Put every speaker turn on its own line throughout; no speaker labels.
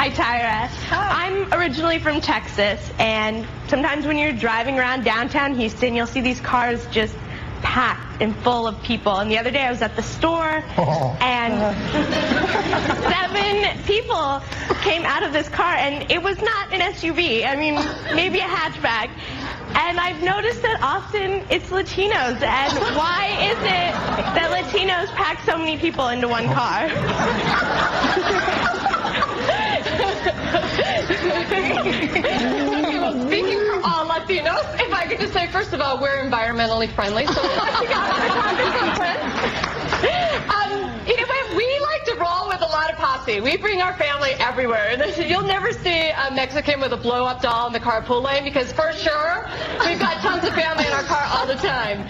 Hi, Tyra. Hi. I'm originally from Texas, and sometimes when you're driving around downtown Houston, you'll see these cars just packed and full of people. And the other day I was at the store, and 7 people came out of this car, and it was not an SUV. I mean, maybe a hatchback. And I've noticed that often it's Latinos. And why is it that Latinos pack so many people into one car?
Speaking for all Latinos, if I could just say, first of all, we're environmentally friendly, so you know what? We like to roll with a lot of posse. We bring our family everywhere. You'll never see a Mexican with a blow-up doll in the carpool lane because, for sure, we've got tons of family in our car all the time.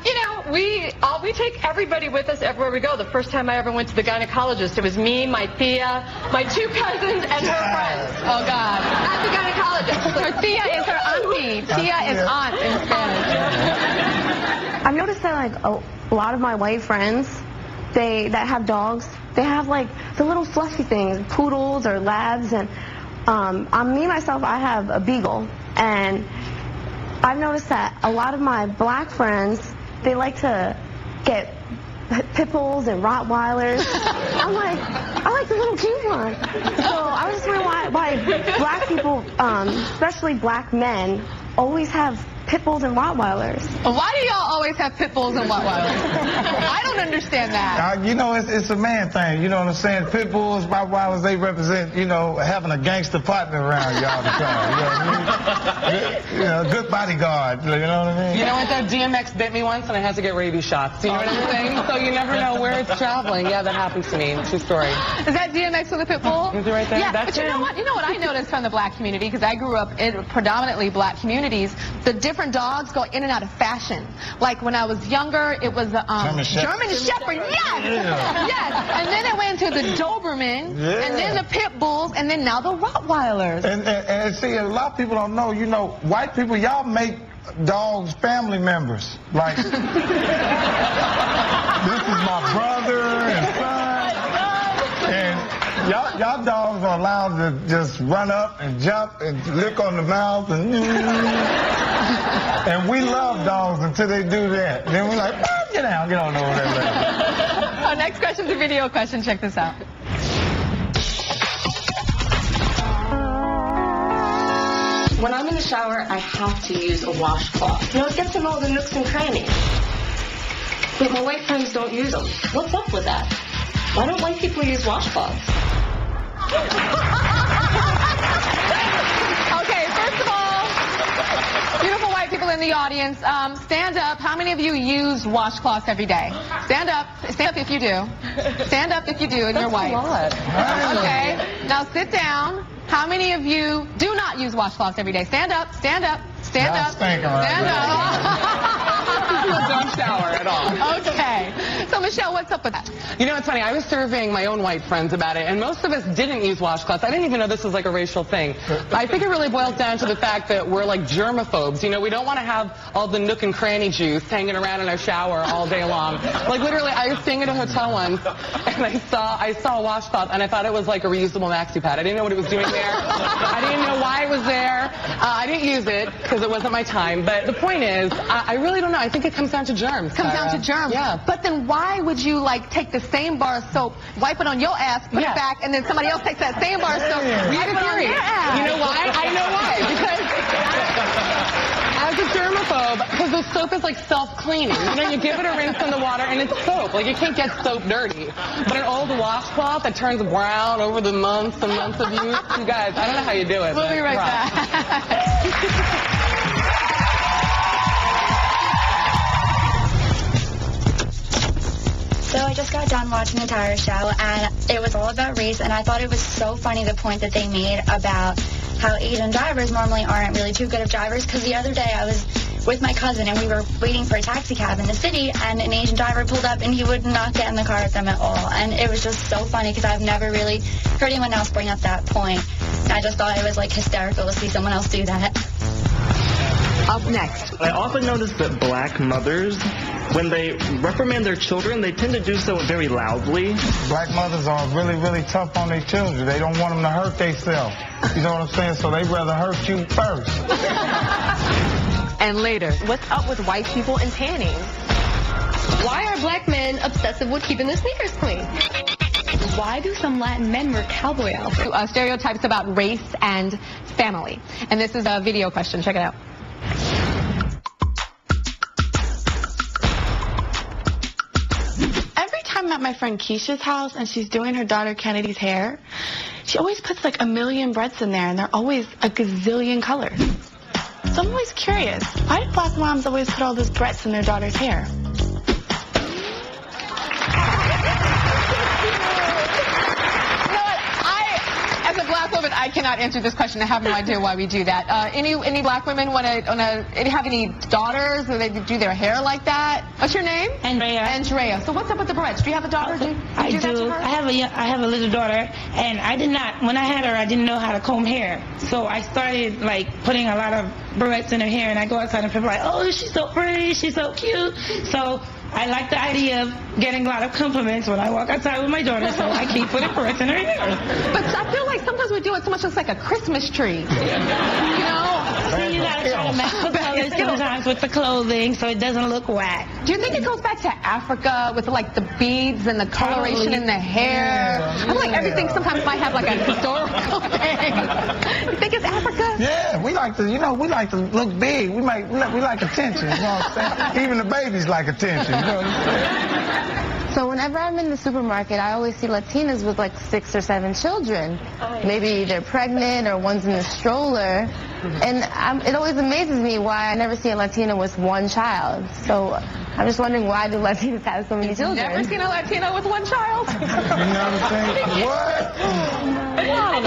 You know, we take everybody with us everywhere we go. The first time I ever went to the gynecologist, it was me, my Thea, my 2 cousins, and her friends. Oh, God. At the gynecologist.
So Thea is her auntie. Tia is aunt in Spanish.
I've noticed that, like, a lot of my white friends, that have dogs, they have, like, the little fluffy things, poodles or labs, and me, myself, I have a beagle, and I've noticed that a lot of my black friends, they like to get pit bulls and Rottweilers. I'm like, I like the little cute one. So I was just wondering why black people, especially black men, always have pit bulls and Rottweilers.
Why do y'all always have pit bulls and Rottweilers? I don't understand that.
You know, it's a man thing. You know what I'm saying? Pit bulls, Rottweilers, they represent, you know, having a gangster partner around you all the time. You know what I mean? You know, a good bodyguard. You know what I mean?
You know what, though? DMX bit me once and I had to get rabies shots. You know what I'm saying? So you never know where it's traveling. Yeah, that happens to me. True story.
Is that DMX with a pit bull?
Is it right there?
Yeah,
that's
but you know what? You know what I noticed from the black community, because I grew up in predominantly black communities, the different dogs go in and out of fashion. Like when I was younger, it was German Shepherd. Yes!
Yeah.
Yes! And then it went to the Doberman,
yeah.
and then the pit bulls, and then now the Rottweilers.
And see, a lot of people don't know, you know, white people, y'all make dogs family members. Like, this is my brother and son. And y'all dogs are allowed to just run up and jump and lick on the mouth and we love dogs until they do that. Then we're like, oh, get on over there.
Our next question's a video question. Check this out.
When I'm in the shower, I have to use a washcloth. You know, it gets in all the nooks and crannies. But my white friends don't use them. What's up with that? Why don't white people use washcloths?
Okay, first of all, beautiful white people in the audience, stand up. How many of you use washcloths every day? Stand up. Stand up if you do. Stand up if you do and you're white.
That's a lot.
Okay, now sit down. How many of you do not use washcloths every day? Stand up, stand up, stand up, stand up.
Don't shower at all.
Okay. So, Michelle, what's up with that?
You know, it's funny. I was surveying my own white friends about it, and most of us didn't use washcloths. I didn't even know this was like a racial thing. I think it really boils down to the fact that we're like germaphobes. You know, we don't want to have all the nook and cranny juice hanging around in our shower all day long. Like, literally, I was staying at a hotel once, and I saw a washcloth, and I thought it was like a reusable maxi pad. I didn't know what it was doing there. I didn't know why it was there. I didn't use it because it wasn't my time. But the point is, I really don't know. I think it comes down to germs.
Comes down to germs.
Yeah.
But then why would you like take the same bar of soap, wipe it on your ass, put it back, and then somebody else takes that same bar of soap, wipe it on their ass?
You know why? I know why. Because as a germaphobe, because the soap is like self-cleaning. You know, you give it a rinse in the water and it's soap. Like, you can't get soap dirty. But an old washcloth that turns brown over the months and months of use, you guys, I don't know how you do it.
We'll be right back.
So I just got done watching the Tyra show, and it was all about race, and I thought it was so funny the point that they made about how Asian drivers normally aren't really too good of drivers, because the other day I was with my cousin, and we were waiting for a taxi cab in the city, and an Asian driver pulled up, and he would not get in the car with them at all, and it was just so funny, because I've never really heard anyone else bring up that point. I just thought it was, like, hysterical to see someone else do that.
Up next.
I often notice that black mothers, when they reprimand their children, they tend to do so very loudly.
Black mothers are really, really tough on their children. They don't want them to hurt themselves. You know what I'm saying? So they'd rather hurt you first.
And later.
What's up with white people and tanning?
Why are black men obsessive with keeping their sneakers clean? Why do some Latin men wear cowboy outfits?
Stereotypes about race and family. And this is a video question. Check it out.
Every time I'm at my friend Keisha's house and she's doing her daughter Kennedy's hair, she always puts like a million breads in there, and they're always a gazillion colors. So I'm always curious, why do black moms always put all those breads in their daughter's hair?
As a black woman, I cannot answer this question. I have no idea why we do that. Any black women want to have any daughters or they do their hair like that? What's your name? Andrea. So what's up with the breads? Do you have a daughter?
I do. I have a little daughter, and I did not. When I had her, I didn't know how to comb hair, so I started like putting a lot of barrettes in her hair, and I go outside and people are like, oh, she's so pretty, she's so cute. So I like the idea of getting a lot of compliments when I walk outside with my daughter, so I keep putting barrettes in her hair.
But I feel like sometimes we do it so much it's like a Christmas tree. You know?
So you gotta try to match the colors sometimes with the clothing so it doesn't look whack.
Do you think it goes back to Africa with like the beads and the coloration in the hair? I feel like everything sometimes might have like a historical thing. You think it's Africa?
Yeah, we like to look big. We like attention. You know what I'm saying? Even the babies like attention. You know what I'm saying?
So whenever I'm in the supermarket, I always see Latinas with like 6 or 7 children. Maybe they're pregnant or one's in the stroller. And it always amazes me why I never see a Latina with one child. So I'm just wondering, why do Latinas have so many children?
Never seen a Latina with one child?
You know what I'm saying? What?
Wow.